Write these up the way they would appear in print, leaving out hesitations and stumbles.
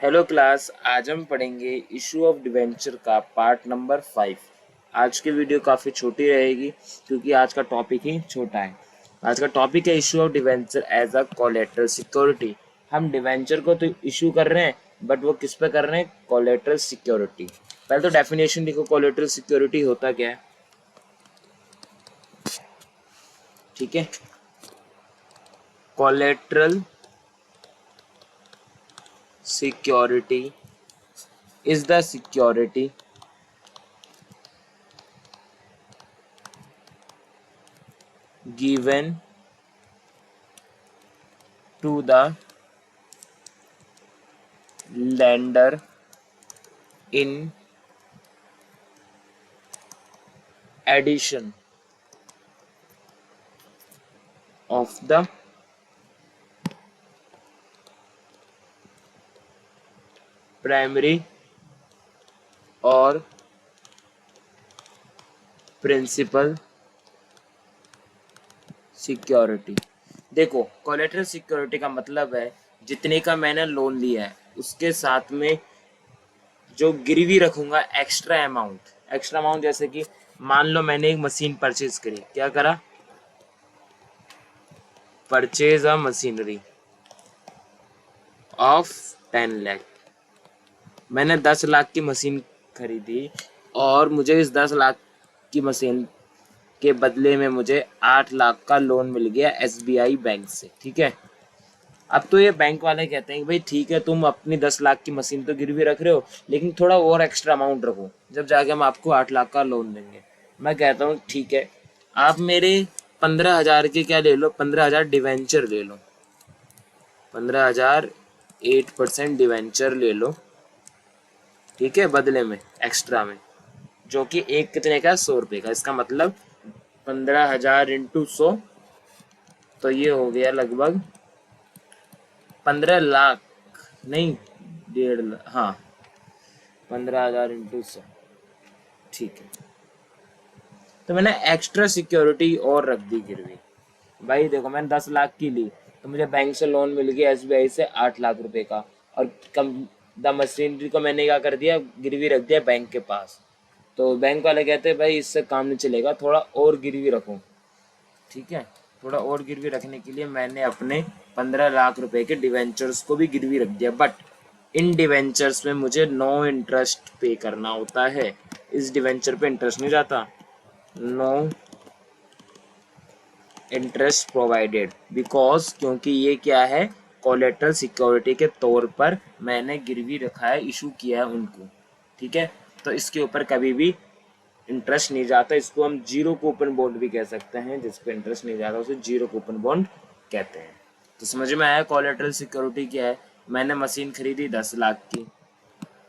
Hello class, आज हम पढ़ेंगे इशू ऑफ डिवेंचर का पार्ट नंबर 5। आज की वीडियो काफ़ी छोटी रहेगी क्योंकि आज का टॉपिक ही छोटा है। आज का टॉपिक है issue of debenture as a collateral security. हम डिवेंचर को तो इशू कर रहे हैं बट वो किस पे कर रहे हैं? Collateral security. पहले तो डेफिनेशन लिखो, कोलेटरल सिक्योरिटी होता क्या है। ठीक है, collateral security is the security given to the lender in addition of the primary or principal security. देखो, कोलेटरल सिक्योरिटी का मतलब है जितने का मैंने लोन लिया है उसके साथ में जो गिरवी रखूंगा एक्स्ट्रा अमाउंट जैसे कि मान लो मैंने एक मशीन परचेज करी। क्या करा? Purchase a machinery of 10 lakh. मैंने 10 लाख की मशीन खरीदी और मुझे इस 10 लाख की मशीन के बदले में मुझे 8 लाख का लोन मिल गया SBI बैंक से। ठीक है, अब तो ये बैंक वाले कहते हैं कि भाई ठीक है, तुम अपनी 10 लाख की मशीन तो गिरवी रख रहे हो लेकिन थोड़ा और एक्स्ट्रा अमाउंट रखो, जब जाके हम आपको 8 लाख का लोन देंगे। मैं कहता हूँ ठीक है, आप मेरे 15,000 के क्या ले लो, 15,000 डिवेंचर ले लो, 15,000 8% डिवेंचर ले लो। ठीक है, बदले में एक्स्ट्रा में, जो कि एक कितने का? 100 रुपये का। इसका मतलब 15,000 इंटू 100, तो ये हो गया लगभग 15 लाख, नहीं 1.5 लाख, हाँ 15,000 इंटू 100। ठीक है, तो मैंने एक्स्ट्रा सिक्योरिटी और रख दी गिरवी। भाई देखो, मैंने 10 लाख की ली तो मुझे बैंक से लोन मिल गया SBI से 8 लाख रुपए का, और कम द मशीनरी को मैंने क्या कर दिया? गिरवी रख दिया बैंक के पास। तो बैंक वाले कहते हैं भाई इससे काम नहीं चलेगा, थोड़ा और गिरवी रखो। ठीक है, थोड़ा और गिरवी रखने के लिए मैंने अपने 15 लाख रुपए के डिवेंचर्स को भी गिरवी रख दिया, बट इन डिवेंचर्स में मुझे नो इंटरेस्ट पे करना होता है। इस डिवेंचर पे इंटरेस्ट नहीं जाता, नो इंटरेस्ट प्रोवाइडेड, बिकॉज क्योंकि ये क्या है? कोलेटरल सिक्योरिटी के तौर पर मैंने गिरवी रखा है, इशू किया है उनको। ठीक है, तो इसके ऊपर कभी भी इंटरेस्ट नहीं जाता। इसको हम जीरो कूपन बॉन्ड भी कह सकते हैं, जिस पे इंटरेस्ट नहीं जाता उसे जीरो कूपन बॉन्ड कहते हैं। तो समझ में आया कोलेटरल सिक्योरिटी क्या है? मैंने मशीन खरीदी 10 लाख की,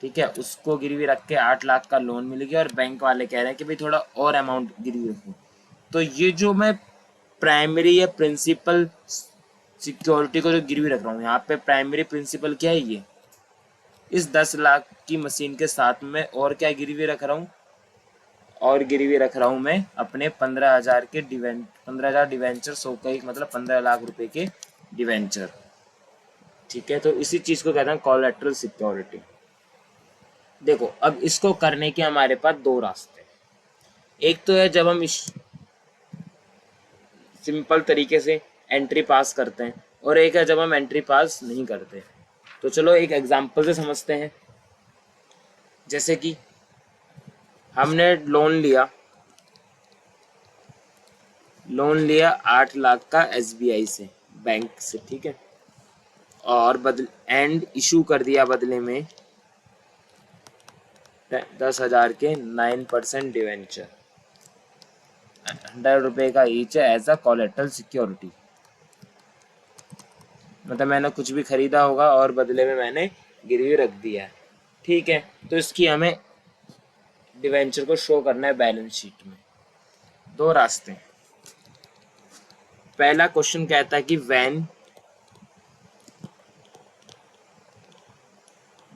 ठीक है, उसको गिरवी रख के 8 लाख का लोन मिल गया और बैंक वाले कह रहे हैं कि भाई थोड़ा और अमाउंट गिरवी रखो। तो ये जो मैं प्राइमरी या प्रिंसिपल सिक्योरिटी को जो गिरवी रख रहा हूँ, यहाँ पे प्राइमरी प्रिंसिपल क्या है? ये इस 10 लाख की मशीन के साथ में और क्या गिरवी रख रहा हूँ? और गिरवी रख रहा हूँ मैं अपने 15,000 के 15,000 डिवेंचर, 100 का एक मतलब 15 लाख रुपए के डिवेंचर। ठीक है, तो इसी चीज को कहते हैं कोलेटरल सिक्योरिटी। देखो, अब इसको करने के हमारे पास दो रास्ते हैं। एक तो है जब हम इस सिंपल तरीके से एंट्री पास करते हैं, और एक है जब हम एंट्री पास नहीं करते। तो चलो एक एग्जांपल से समझते हैं। जैसे कि हमने लोन लिया 8 लाख का SBI से, बैंक से। ठीक है, और एंड इशू कर दिया बदले में 10,000 के 9% डिवेंचर, 100 रुपये का ईच है एज अ कोलेटरल सिक्योरिटी। मतलब मैंने कुछ भी खरीदा होगा और बदले में मैंने गिरवी रख दिया। ठीक है, तो इसकी हमें डिवेंचर को शो करना है बैलेंस शीट में। दो रास्ते हैं। पहला क्वेश्चन कहता है कि when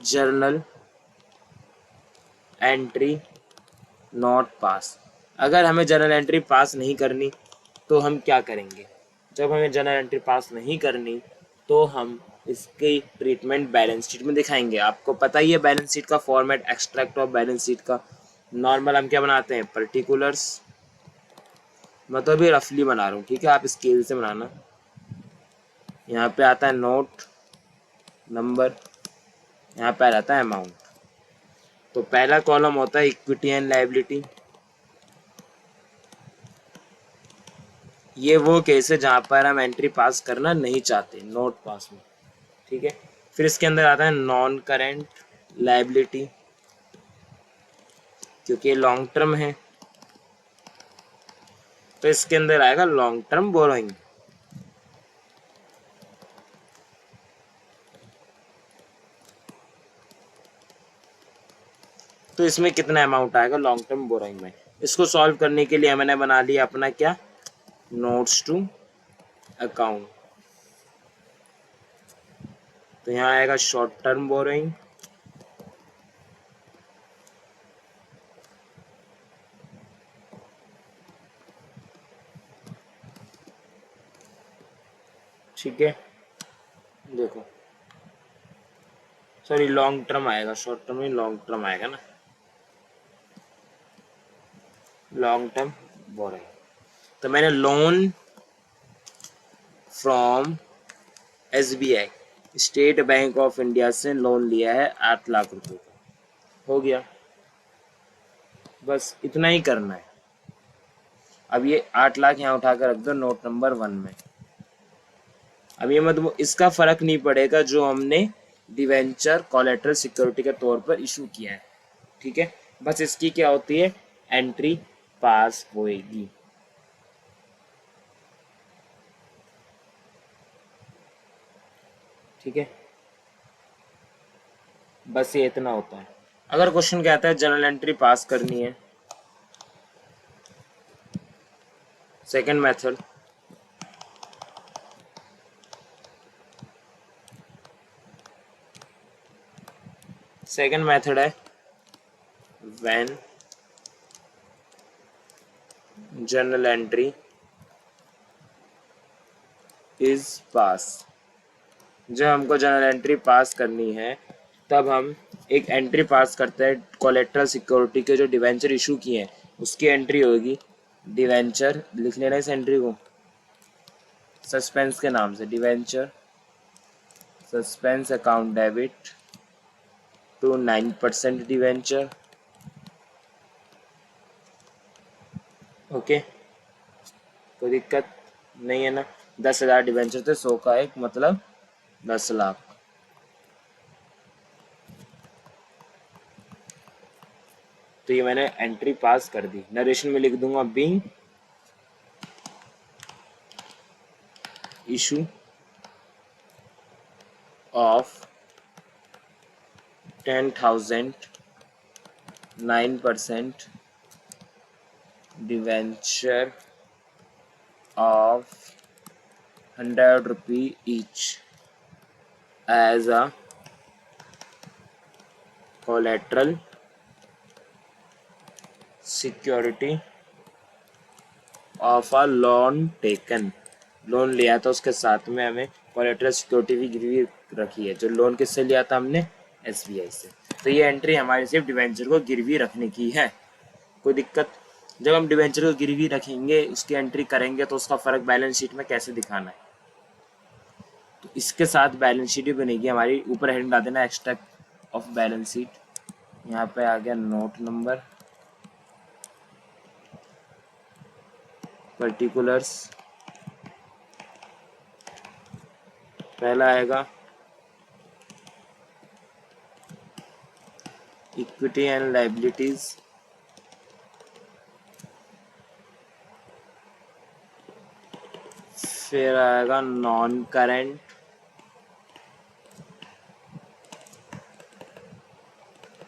journal entry not pass. अगर हमें जर्नल एंट्री पास नहीं करनी तो हम क्या करेंगे? जब हमें जर्नल एंट्री पास नहीं करनी तो हम इसकी ट्रीटमेंट बैलेंस शीट में दिखाएंगे। आपको पता ही है बैलेंस शीट का format, extract of balance sheet का नॉर्मल हम क्या बनाते हैं, पर्टिकुलर्स। मैं तो अभी रफली बना रहा हूँ, ठीक है, आप स्केल से बनाना। यहाँ पे आता है नोट नंबर, यहाँ पे आ जाता है अमाउंट। तो पहला कॉलम होता है इक्विटी एंड लायबिलिटी। ये वो केस है जहाँ पर हम एंट्री पास करना नहीं चाहते, नोट पास में, ठीक है। फिर इसके अंदर आता है नॉन करेंट लायबिलिटी, क्योंकि ये लॉन्ग टर्म है तो इसके अंदर आएगा लॉन्ग टर्म बोरोइंग। तो इसमें कितना अमाउंट आएगा लॉन्ग टर्म बोरोइंग में। इसको सॉल्व करने के लिए मैंने बना लिया अपना क्या, नोट्स टू अकाउंट। तो यहाँ आएगा शॉर्ट टर्म बोरोइंग, ठीक है। देखो सॉरी, लॉन्ग टर्म आएगा, शॉर्ट टर्म में लॉन्ग टर्म आएगा ना, लॉन्ग टर्म बोरोइंग। तो मैंने loan from SBI, state bank of India से लोन लिया है 8 लाख रुपए का। हो गया, बस इतना ही करना है। अब ये 8 लाख यहाँ उठाकर रख दो नोट नंबर 1 में। अब ये मतलब इसका फर्क नहीं पड़ेगा जो हमने डिवेंचर कोलेटरल सिक्योरिटी के तौर पर इशू किया है, ठीक है। बस इसकी क्या होती है, एंट्री पास होएगी। ठीक है, बस ये इतना होता है। अगर क्वेश्चन कहता है जनरल एंट्री पास करनी है, सेकंड मेथड, सेकंड मेथड है when general entry is pass. जब हमको जनरल एंट्री पास करनी है तब हम एक एंट्री पास करते हैं कोलेट्रल सिक्योरिटी के जो डिवेंचर इशू किए हैं उसकी एंट्री होगी। डिवेंचर लिख लेना इस एंट्री को सस्पेंस के नाम से, debenture suspense account debit to 9% debenture. Okay, कोई दिक्कत नहीं है ना। 10,000 डिवेंचर थे, 100 का एक मतलब 10 लाख। तो ये मैंने एंट्री पास कर दी। नरेशन में लिख दूंगा being issue of 10,000 9% debenture of 100 rupee each as a collateral security of a loan taken. Loan लिया था उसके साथ में हमें कोलेट्रल सिक्योरिटी भी गिरवी रखी है। जो लोन किससे लिया था हमने, SBI से। तो ये एंट्री हमारी सिर्फ डिवेंचर को गिरवी रखने की है। कोई दिक्कत, जब हम डिवेंचर को गिरवी रखेंगे उसकी एंट्री करेंगे तो उसका फर्क बैलेंस शीट में कैसे दिखाना है, तो इसके साथ बैलेंस शीट भी बनेगी हमारी। ऊपर हेडिंग डाल देना एक्सट्रैक्ट ऑफ बैलेंस शीट। यहाँ पे आ गया नोट नंबर, पर्टिकुलर्स, पहला आएगा इक्विटी एंड लायबिलिटीज, फिर आएगा नॉन करेंट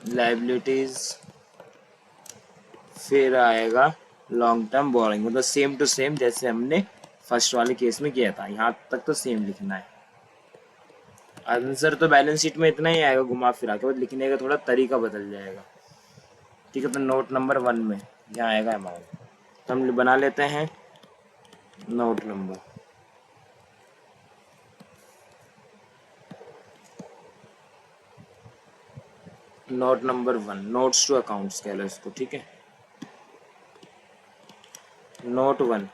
लायबिलिटीज, फिर आएगा लॉन्ग टर्म बोरिंग। मतलब सेम टू सेम जैसे हमने फर्स्ट वाले केस में किया था, यहाँ तक तो सेम लिखना है। आंसर तो बैलेंस शीट में इतना ही आएगा घुमा फिरा के, बस लिखने का थोड़ा तरीका बदल जाएगा। ठीक है, तो नोट नंबर 1 में यहाँ आएगा अमाउंट, तो हम बना लेते हैं note number. Note number 1, notes to accounts कह लो इसको, ठीक है। नोट 1,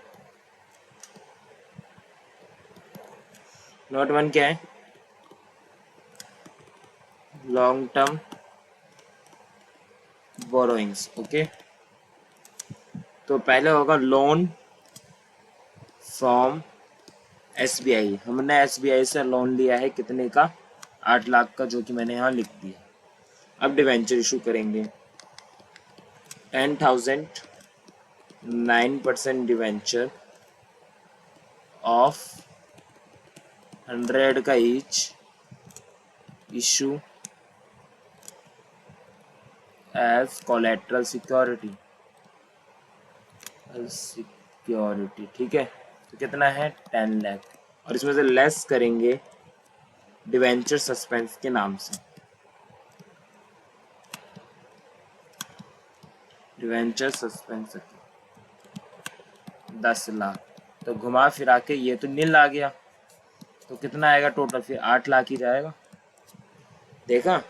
नोट 1 क्या है? Long term borrowings, okay. तो पहले होगा लोन फ्रॉम SBI। हमने SBI से लोन लिया है कितने का? 8 लाख का, जो कि मैंने यहाँ लिख दिया। अब डिवेंचर इशू करेंगे 10,000, 9% डिवेंचर ऑफ 100 का each, issue as collateral security, ठीक है। तो कितना है? 10 लाख। और इसमें से लेस करेंगे डिवेंचर सस्पेंस के नाम से, डिवेंचर सस्पेंस 10 लाख। तो घुमा फिरा के ये तो नील आ गया, तो कितना आएगा टोटल? फिर 8 लाख ही जाएगा। देखा,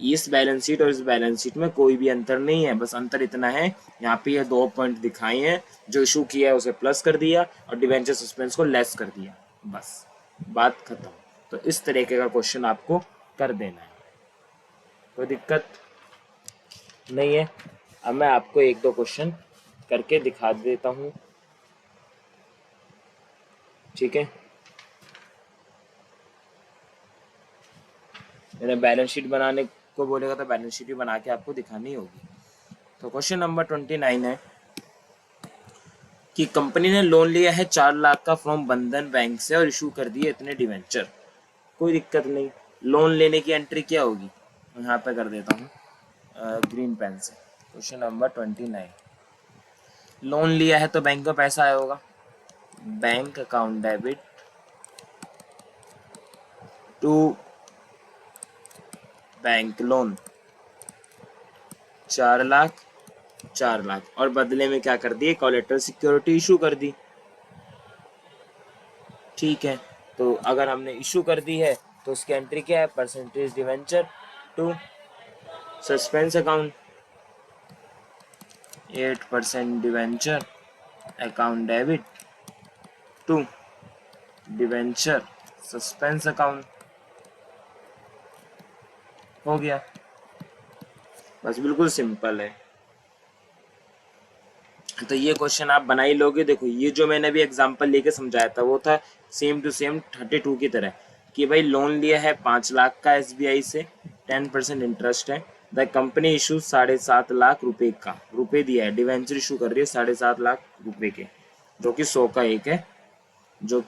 इस बैलेंस शीट और इस बैलेंस शीट में कोई भी अंतर नहीं है, बस अंतर इतना है, यहाँ पे ये 2 पॉइंट दिखाए हैं, जो इशू किया है उसे प्लस कर दिया और डिवेंचर सस्पेंस को लेस कर दिया, बस बात खत्म। तो इस तरीके का क्वेश्चन आपको कर देना है, कोई दिक्कत नहीं है। अब मैं आपको 1-2 क्वेश्चन करके दिखा देता हूँ, ठीक है। मैंने बैलेंस शीट बनाने को बोलेगा तो बैलेंस शीट भी बना के आपको दिखानी होगी। तो क्वेश्चन नंबर 29 है कि कंपनी ने लोन लिया है 4 लाख का फ्रॉम बंधन बैंक से और इशू कर दिए इतने डिवेंचर। कोई दिक्कत नहीं, लोन लेने की एंट्री क्या होगी? यहाँ पे कर देता हूँ ग्रीन पेन से। क्वेश्चन नंबर 29, लोन लिया है तो बैंक में पैसा आया होगा, bank account debit to bank loan 4 lakh, 4 lakh, और बदले में क्या कर दिए? कोलेटरल सिक्योरिटी इशू कर दी, ठीक है। तो अगर हमने इशू कर दी है तो उसकी एंट्री क्या है? Percentage debenture to suspense account, 8% debenture account debit to debenture suspense account, हो गया, बस बिल्कुल सिंपल है। तो ये क्वेश्चन आप बना ही लोगे। देखो, ये जो मैंने अभी एग्जांपल लेके समझाया था वो था सेम टू सेम 32 की तरह, कि भाई लोन लिया है 5 लाख का SBI से, 10% इंटरेस्ट है, द कंपनी इशू 7.5 लाख रुपए का, रुपए दिया है, डिवेंचर इशू कर रही है 7.5 लाख रुपए के, जो कि 100 का एक है, जो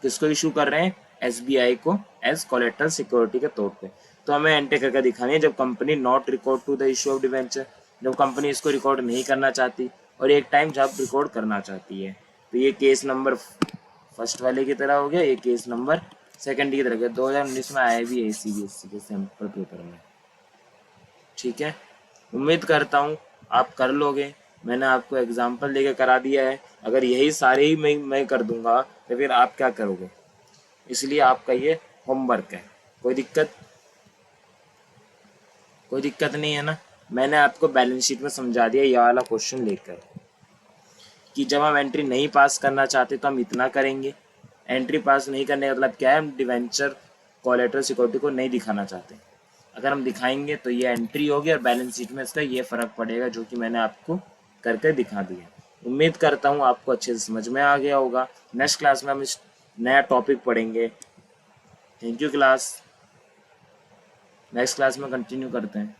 किसको इशू कर रहे हैं? SBI को एज कोलेटरल सिक्योरिटी के तौर पे। तो हमें एंट्री करके दिखानी है जब company not record to the issue of debenture, जब कंपनी इसको रिकॉर्ड नहीं करना चाहती, और एक टाइम जब रिकॉर्ड करना चाहती है। तो ये केस नंबर फर्स्ट वाले की तरह हो गया, ये केस नंबर सेकंड की तरह गया। 2019 में आया भी है CBSE के सैंपल पेपर में, ठीक है। उम्मीद करता हूँ आप कर लोगे, मैंने आपको एग्जाम्पल देके करा दिया है। अगर यही सारे ही मैं कर दूंगा तो फिर आप क्या करोगे? इसलिए आपका ये होमवर्क है, कोई दिक्कत नहीं है ना। मैंने आपको बैलेंस शीट में समझा दिया ये वाला क्वेश्चन लेकर, कि जब हम एंट्री नहीं पास करना चाहते तो हम इतना करेंगे, एंट्री पास नहीं करने का मतलब क्या है? हम डिवेंचर कोलेटरल सिक्योरिटी को नहीं दिखाना चाहते, अगर हम दिखाएंगे तो ये एंट्री होगी और बैलेंस शीट में इसका ये फर्क पड़ेगा, जो कि मैंने आपको करके दिखा दिया। उम्मीद करता हूँ आपको अच्छे से समझ में आ गया होगा। नेक्स्ट क्लास में हम इस नया टॉपिक पढ़ेंगे। Thank you class, next class में कंटिन्यू करते हैं।